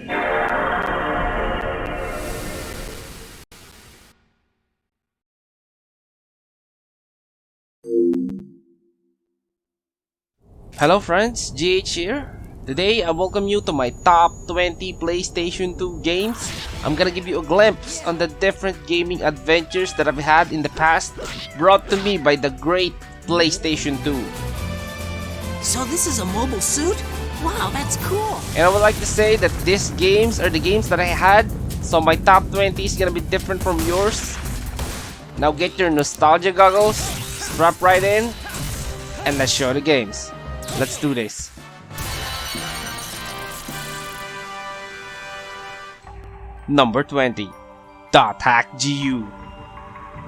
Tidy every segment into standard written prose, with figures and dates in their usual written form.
Hello friends, GH here. Today I welcome you to my top 20 PlayStation 2 games. I'm gonna give you a glimpse on the different gaming adventures that I've had in the past, brought to me by the great PlayStation 2. So this is a mobile suit? Wow, that's cool. And I would like to say that these games are the games that I had, so my top 20 is gonna be different from yours. Now get your nostalgia goggles, strap right in, and let's show the games. Let's do this. Number 20. Dot Hack GU.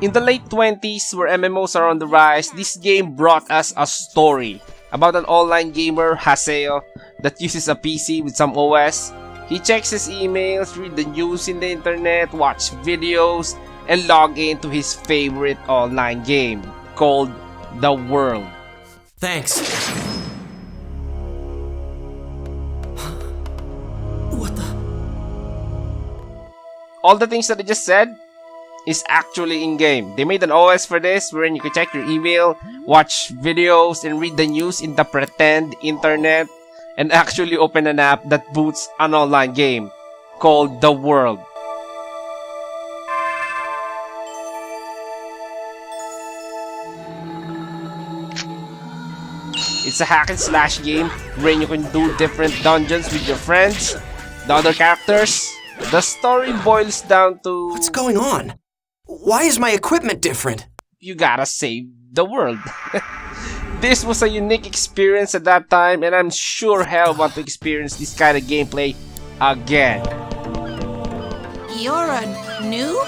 In the late 20s, where MMOs are on the rise, this game brought us a story about an online gamer, Haseo, that uses a PC with some OS. He checks his emails, read the news in the internet, watch videos, and log into his favorite online game called The World. Thanks. What the? All the things that I just said is actually in-game. They made an OS for this wherein you can check your email, watch videos, and read the news in the pretend internet, and actually open an app that boots an online game called The World. It's a hack and slash game wherein you can do different dungeons with your friends, the other characters. The story boils down to... What's going on? Why is my equipment different? You gotta save the world. This was a unique experience at that time, and I'm sure hell want to experience this kind of gameplay again. You're a noob?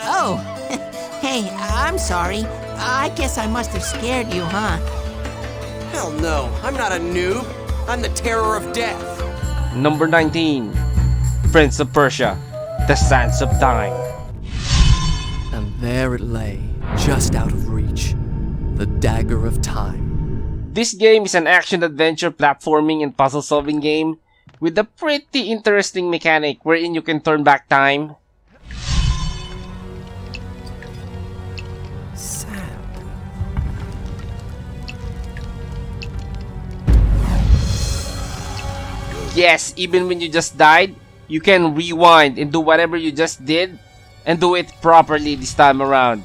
Oh, hey, I'm sorry. I guess I must have scared you, huh? Hell no, I'm not a noob. I'm the terror of death. Number 19. Prince of Persia, The Sands of Time. And there it lay, just out of reach, the dagger of time. This game is an action-adventure platforming and puzzle-solving game with a pretty interesting mechanic wherein you can turn back time. Yes, even when you just died, you can rewind and do whatever you just did and do it properly this time around.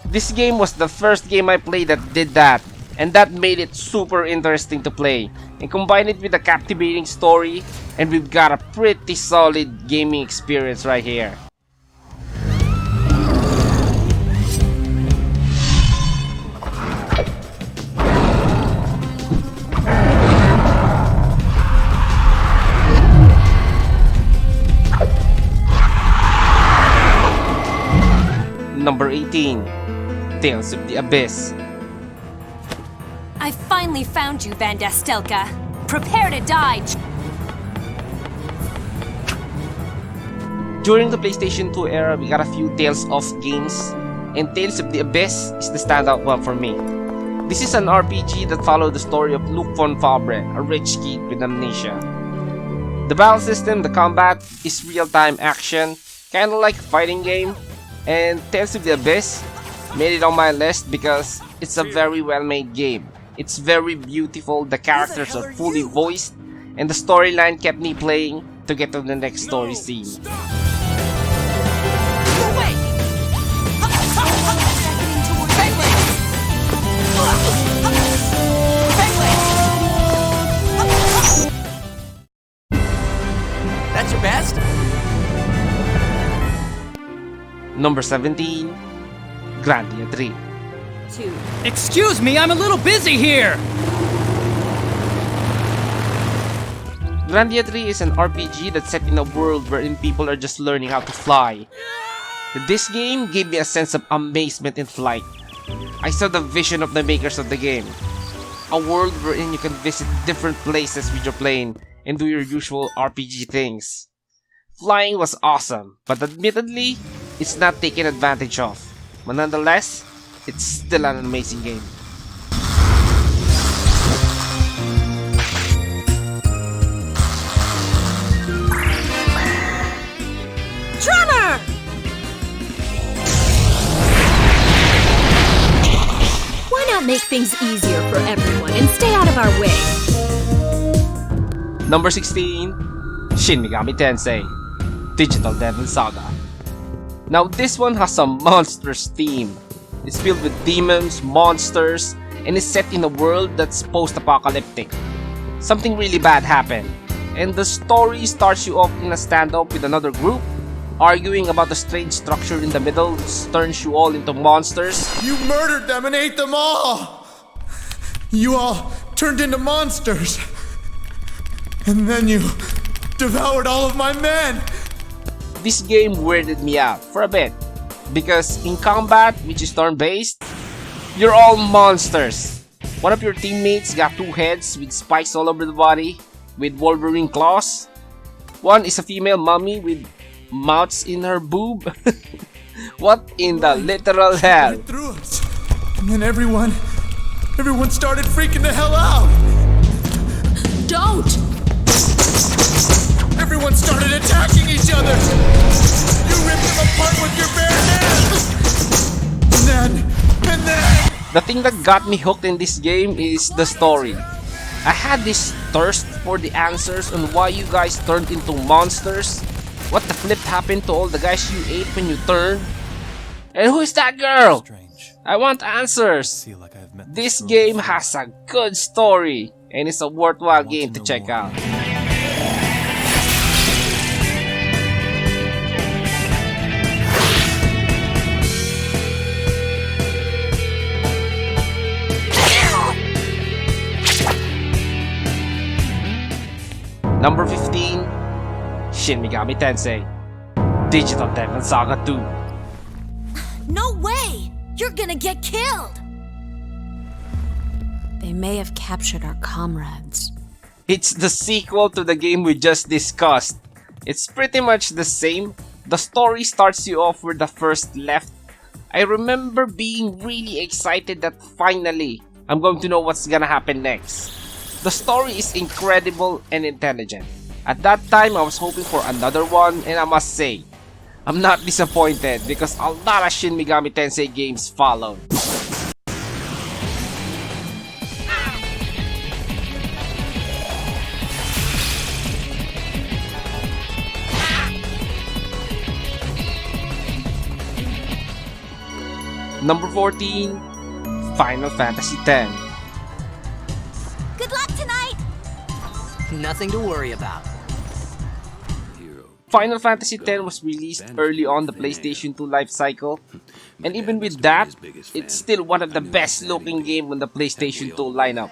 This game was the first game I played that did that, and that made it super interesting to play. And combine it with a captivating story, and we've got a pretty solid gaming experience right here. Number 18. Tales of the Abyss. I finally found you, Van Dastelka. Prepare to die! During the PlayStation 2 era, we got a few Tales of games, and Tales of the Abyss is the standout one for me. This is an RPG that followed the story of Luke von Fabre, a rich kid with amnesia. The battle system, the combat, is real-time action, kinda like a fighting game, and Tales of the Abyss made it on my list because it's a very well-made game. It's very beautiful, the characters are fully voiced, and the storyline kept me playing to get to the next story scene. That's your best? Number 17. Grandia 3. Excuse me, I'm a little busy here! Grandia 3 is an RPG that's set in a world wherein people are just learning how to fly. This game gave me a sense of amazement in flight. I saw the vision of the makers of the game. A world wherein you can visit different places with your plane and do your usual RPG things. Flying was awesome, but admittedly, it's not taken advantage of. But nonetheless, it's still an amazing game. make things easier for everyone and stay out of our way. Number 16, Shin Megami Tensei Digital Devil Saga. Now this one has a monsters theme. It's filled with demons, monsters, and is set in a world that's post-apocalyptic. Something really bad happened, and the story starts you off in a standoff with another group, arguing about the strange structure in the middle which turns you all into monsters. You murdered them and ate them all! You all turned into monsters! And then you devoured all of my men! This game weirded me out for a bit, because in combat, which is turn-based, you're all monsters. One of your teammates got two heads with spikes all over the body, with Wolverine claws. One is a female mummy with mouths in her boob. What in the literal hell? Right through us. And then everyone started freaking the hell out! Don't! Everyone started attacking each other! You ripped them apart with your bare hands! And then... The thing that got me hooked in this game is the story. I had this thirst for the answers on why you guys turned into monsters. What the flip happened to all the guys you ate when you turned? And who is that girl? I want answers. This game has a good story, and it's a worthwhile game to check out. Number 15, Shin Megami Tensei Digital Devil Saga 2. No way! You're gonna get killed! They may have captured our comrades. It's the sequel to the game we just discussed. It's pretty much the same. The story starts you off where the first left. I remember being really excited that finally I'm going to know what's gonna happen next. The story is incredible and intelligent. At that time, I was hoping for another one, and I must say, I'm not disappointed because a lot of Shin Megami Tensei games followed. Number 14, Final Fantasy X. Good luck tonight! Nothing to worry about. Final Fantasy X was released early on the PlayStation 2 life cycle, and even with that, it's still one of the best looking games on the PlayStation 2 lineup.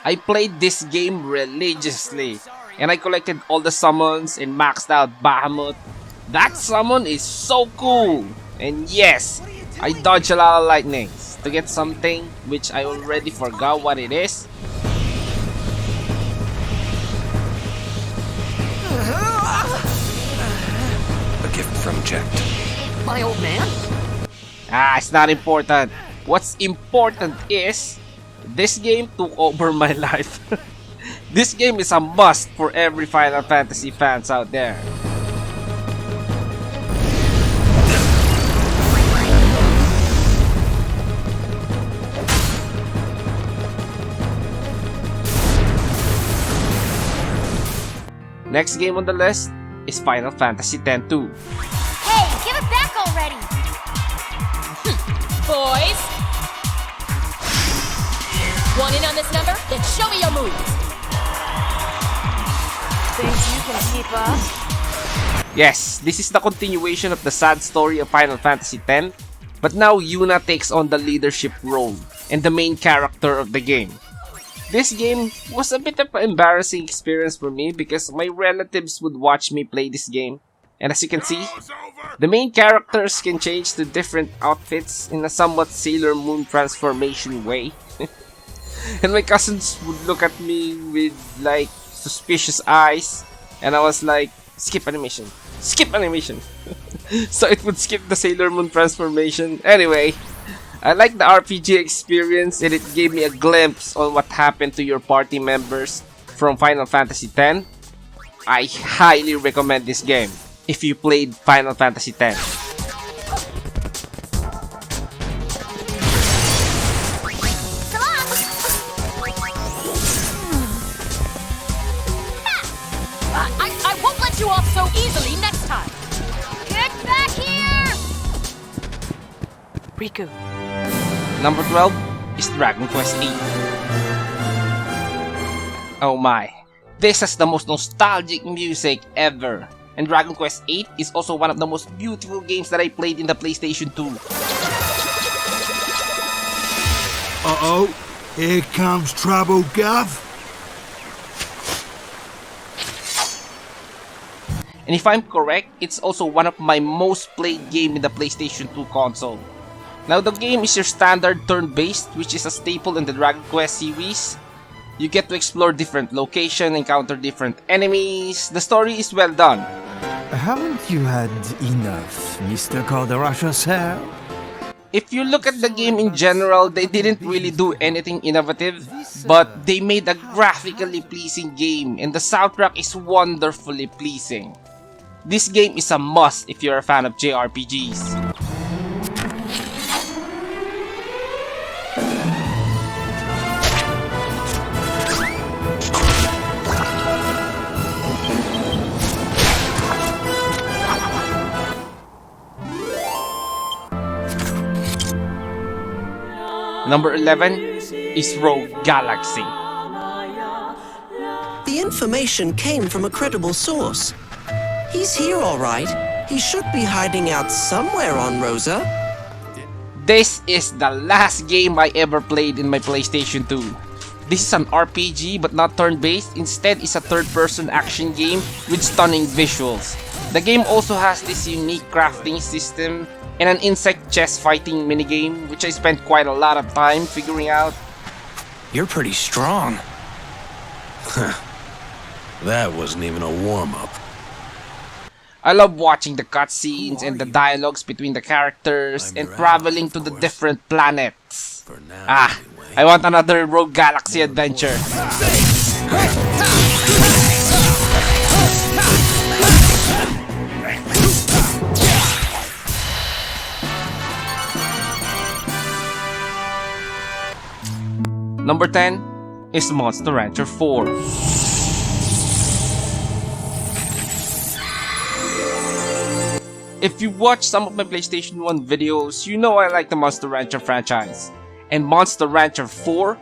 I played this game religiously, and I collected all the summons and maxed out Bahamut. That summon is so cool! And yes, I dodged a lot of lightnings to get something which I already forgot what it is. A gift from Jet. My old man? It's not important. What's important is this game took over my life. This game is a must for every Final Fantasy fans out there. Next game on the list is Final Fantasy X-2. Hey, give it back already! Boys! Want in on this number? Then show me your moves! Think you can keep up? Yes, this is the continuation of the sad story of Final Fantasy X, but now Yuna takes on the leadership role and the main character of the game. This game was a bit of an embarrassing experience for me because my relatives would watch me play this game. And as you can see, the main characters can change to different outfits in a somewhat Sailor Moon transformation way. And my cousins would look at me with like suspicious eyes, and I was like, skip animation, skip animation. So it would skip the Sailor Moon transformation. Anyway, I like the RPG experience, and it gave me a glimpse on what happened to your party members from Final Fantasy X. I highly recommend this game if you played Final Fantasy X. I won't let you off so easily next time. Get back here! Riku. Number 12 is Dragon Quest 8. Oh my, this has the most nostalgic music ever. And Dragon Quest 8 is also one of the most beautiful games that I played in the PlayStation 2. Uh-oh, here comes trouble, Gov. And if I'm correct, it's also one of my most played game in the PlayStation 2 console. Now the game is your standard turn-based, which is a staple in the Dragon Quest series. You get to explore different locations, encounter different enemies. The story is well done. Haven't you had enough, Mr. Calderasha, sir? If you look at the game in general, they didn't really do anything innovative, but they made a graphically pleasing game and the soundtrack is wonderfully pleasing. This game is a must if you're a fan of JRPGs. Number 11 is Rogue Galaxy. The information came from a credible source. He's here all right. He should be hiding out somewhere on Rosa. This is the last game I ever played in my PlayStation 2. This is an RPG but not turn-based, instead it's a third-person action game with stunning visuals. The game also has this unique crafting system and an insect chess fighting minigame, which I spent quite a lot of time figuring out. You're pretty strong. That wasn't even a warm-up. I love watching the cutscenes and the dialogues between the characters and traveling to the different planets. I want another Rogue Galaxy adventure. Number 10 is Monster Rancher 4. If you watch some of my PlayStation 1 videos, you know I like the Monster Rancher franchise. And Monster Rancher 4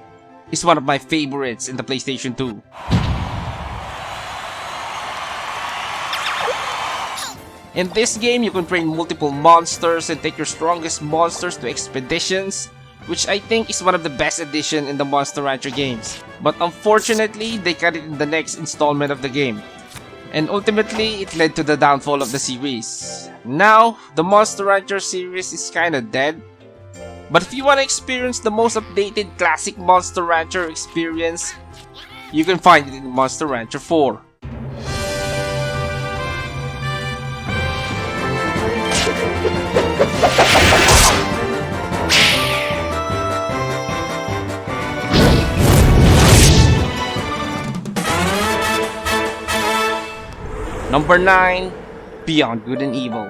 is one of my favorites in the PlayStation 2. In this game, you can train multiple monsters and take your strongest monsters to expeditions, which I think is one of the best additions in the Monster Rancher games. But unfortunately, they cut it in the next installment of the game. And ultimately, it led to the downfall of the series. Now, the Monster Rancher series is kinda dead. But if you want to experience the most updated classic Monster Rancher experience, you can find it in Monster Rancher 4. Number 9, Beyond Good and Evil.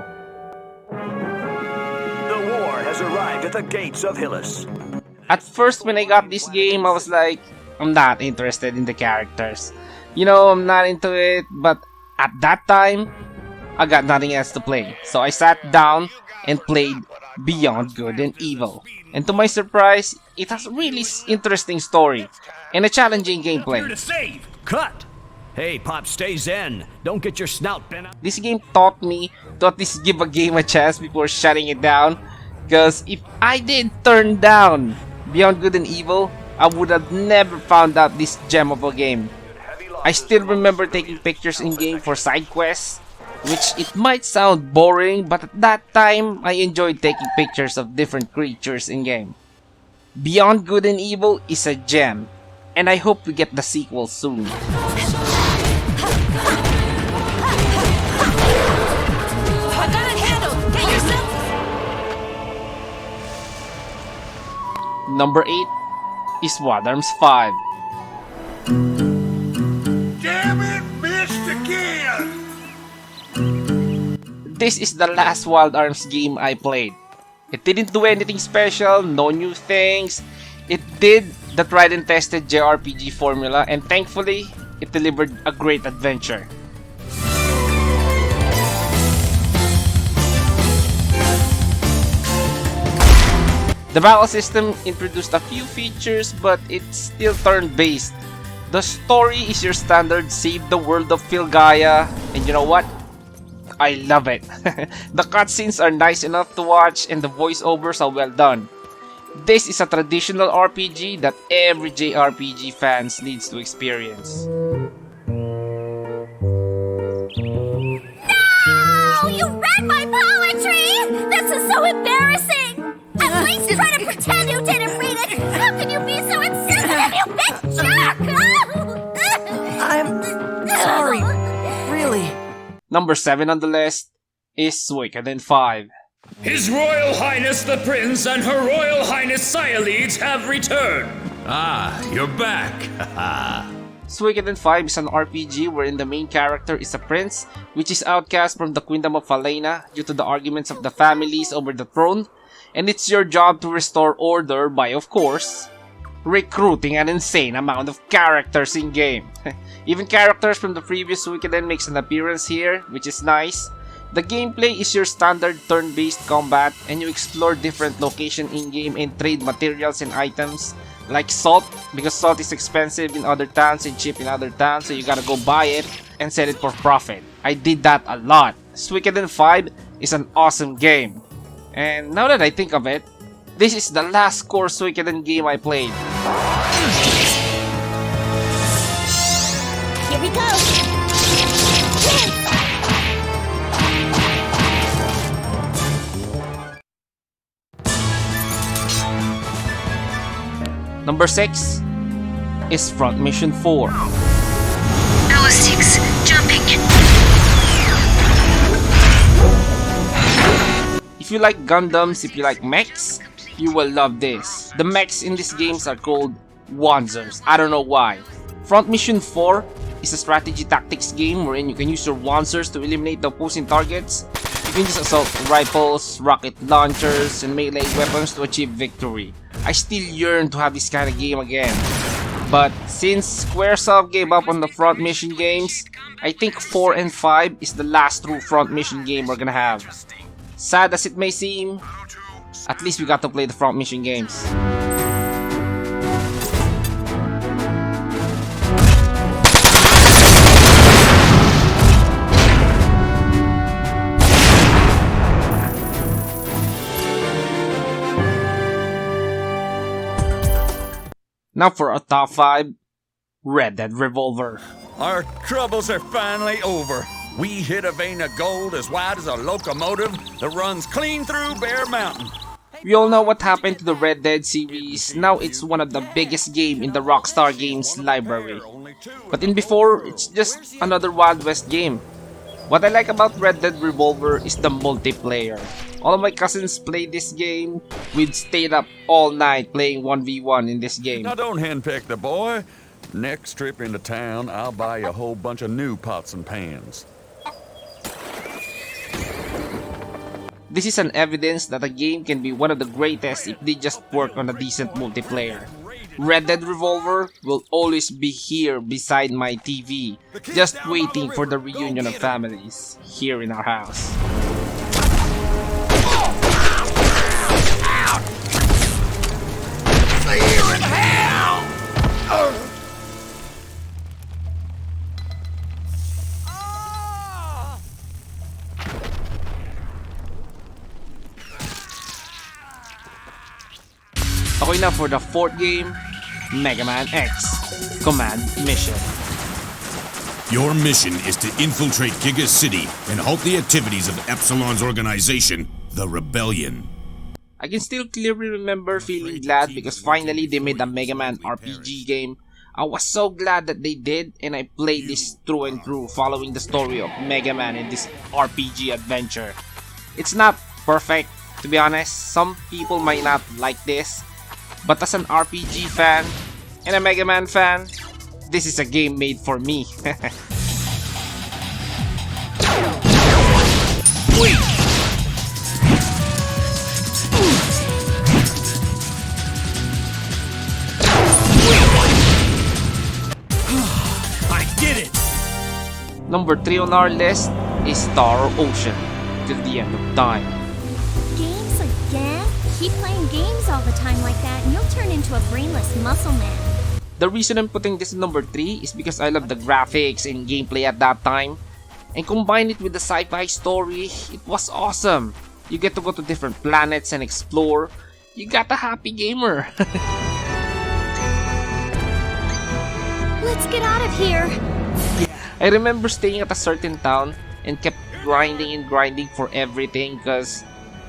The war has arrived at the gates of Hillis. At first, when I got this game, I was like, I'm not interested in the characters. You know, I'm not into it, but at that time, I got nothing else to play. So I sat down and played Beyond Good and Evil. And to my surprise, it has a really interesting story and a challenging gameplay. Here to save! Cut! Hey, Pop, stay zen. Don't get your snout bent out. This game taught me to at least give a game a chance before shutting it down. Because if I did turn down Beyond Good and Evil, I would have never found out this gem of a game. I still remember taking pictures in game for side quests, which it might sound boring, but at that time, I enjoyed taking pictures of different creatures in game. Beyond Good and Evil is a gem, and I hope we get the sequel soon. I got it handled! Get yourself... Number 8 is Wild Arms 5. Damn it, missed again! This is the last Wild Arms game I played. It didn't do anything special, no new things. It did the tried and tested JRPG formula, and thankfully, it delivered a great adventure. The battle system introduced a few features, but it's still turn-based. The story is your standard save the world of Filgaia, and you know what? I love it. The cutscenes are nice enough to watch and the voiceovers are well done. This is a traditional RPG that every JRPG fans needs to experience. No! You read my poetry! This is so embarrassing! At least try to pretend you didn't read it! How can you be so insensitive, you big jerk! I'm sorry, really. Number 7 on the list is Suikoden 5. His Royal Highness the Prince and Her Royal Highness Cyalides have returned! Ah, you're back! Suikoden 5 is an RPG wherein the main character is a prince which is outcast from the Kingdom of Falena due to the arguments of the families over the throne, and it's your job to restore order by, of course, recruiting an insane amount of characters in game. Even characters from the previous Suikoden makes an appearance here, which is nice. The gameplay is your standard turn-based combat, and you explore different locations in-game and trade materials and items like salt, because salt is expensive in other towns and cheap in other towns, so you gotta go buy it and sell it for profit. I did that a lot. Suikoden 5 is an awesome game. And now that I think of it, this is the last core Suikoden game I played. Here we go! Number 6 is Front Mission 4. LS6, jumping. If you like Gundams, if you like mechs, you will love this. The mechs in these games are called Wanzers. I don't know why. Front Mission 4 is a strategy tactics game wherein you can use your Wanzers to eliminate the opposing targets. You can use assault rifles, rocket launchers, and melee weapons to achieve victory. I still yearn to have this kind of game again. But since Squaresoft gave up on the Front Mission games, I think 4 and 5 is the last true Front Mission game we're gonna have. Sad as it may seem, at least we got to play the Front Mission games. Now for our top 5, Red Dead Revolver. Our troubles are finally over. We hit a vein of gold as wide as a locomotive that runs clean through Bear Mountain. We all know what happened to the Red Dead series. Now it's one of the biggest games in the Rockstar Games library. But in before, it's just another Wild West game. What I like about Red Dead Revolver is the multiplayer. All of my cousins play this game. We'd stayed up all night playing 1v1 in this game. Now don't henpeck the boy. Next trip into town, I'll buy you a whole bunch of new pots and pans. This is an evidence that a game can be one of the greatest if they just work on a decent multiplayer. Red Dead Revolver will always be here beside my TV, just waiting for the reunion of families here in our house. See you in hell! Okay na for the 4th game, Mega Man X Command Mission. Your mission is to infiltrate Giga City and halt the activities of Epsilon's organization, the Rebellion. I can still clearly remember feeling glad because finally they made a Mega Man RPG game. I was so glad that they did, and I played this through and through following the story of Mega Man in this RPG adventure. It's not perfect, to be honest. Some people might not like this, but as an RPG fan and a Mega Man fan, this is a game made for me. Wait! I did it! Number 3 on our list is Star Ocean, Till the End of Time. Games again? Keep playing games all the time like that and you'll turn into a brainless muscle man. The reason I'm putting this in number 3 is because I love the graphics and gameplay at that time. And combine it with the sci-fi story, it was awesome. You get to go to different planets and explore. You got a happy gamer. Let's get out of here. I remember staying at a certain town and kept grinding and grinding for everything because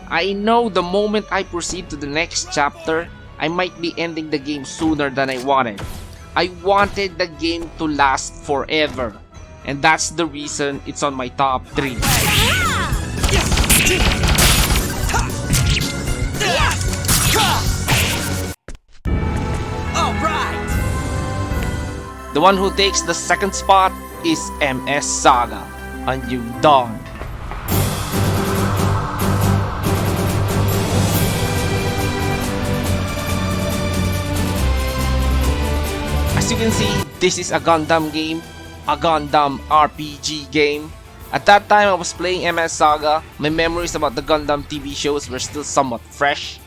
I know the moment I proceed to the next chapter, I might be ending the game sooner than I wanted. I wanted the game to last forever. And that's the reason it's on my top 3. Alright! The one who takes the second spot is MS Saga, A New Dawn. As you can see, this is a Gundam game, a Gundam RPG game. At that time I was playing MS Saga, my memories about the Gundam TV shows were still somewhat fresh.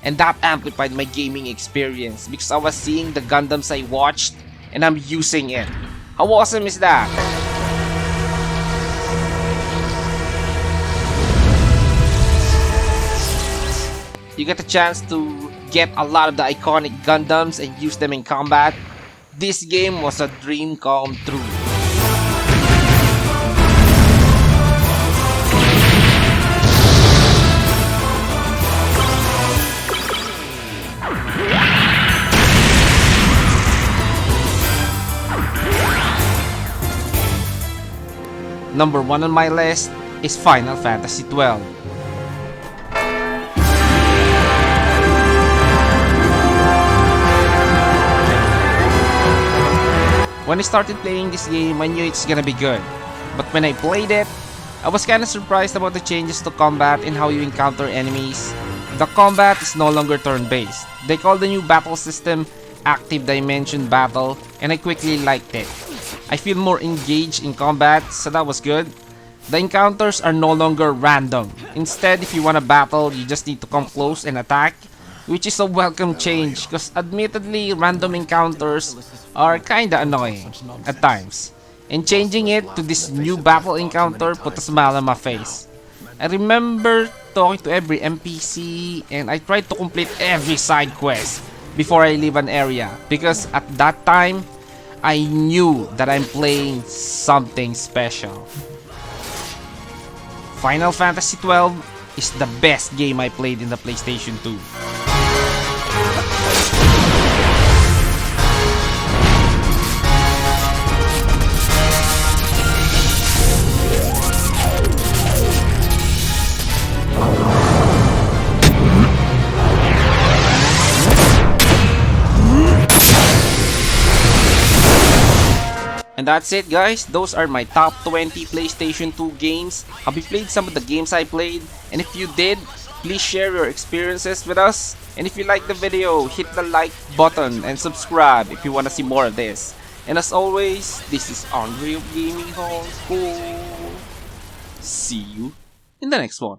And that amplified my gaming experience because I was seeing the Gundams I watched and I'm using it. How awesome is that? You get a chance to get a lot of the iconic Gundams and use them in combat. This game was a dream come true. Number 1 on my list is Final Fantasy 12. When I started playing this game, I knew it's gonna be good. But when I played it, I was kinda surprised about the changes to combat and how you encounter enemies. The combat is no longer turn-based. They call the new battle system Active Dimension Battle, and I quickly liked it. I feel more engaged in combat, so that was good. The encounters are no longer random. Instead, if you wanna battle, you just need to come close and attack, which is a welcome change because admittedly random encounters are kinda annoying at times. And changing it to this new battle encounter put a smile on my face. I remember talking to every NPC and I tried to complete every side quest before I leave an area because at that time I knew that I'm playing something special. Final Fantasy 12 is the best game I played in the PlayStation 2. And that's it guys, those are my top 20 PlayStation 2 games. Have you played some of the games I played? And if you did, please share your experiences with us. And if you like the video, hit the like button and subscribe if you want to see more of this. And as always, this is Andre of Gaming Hall School. See you in the next one.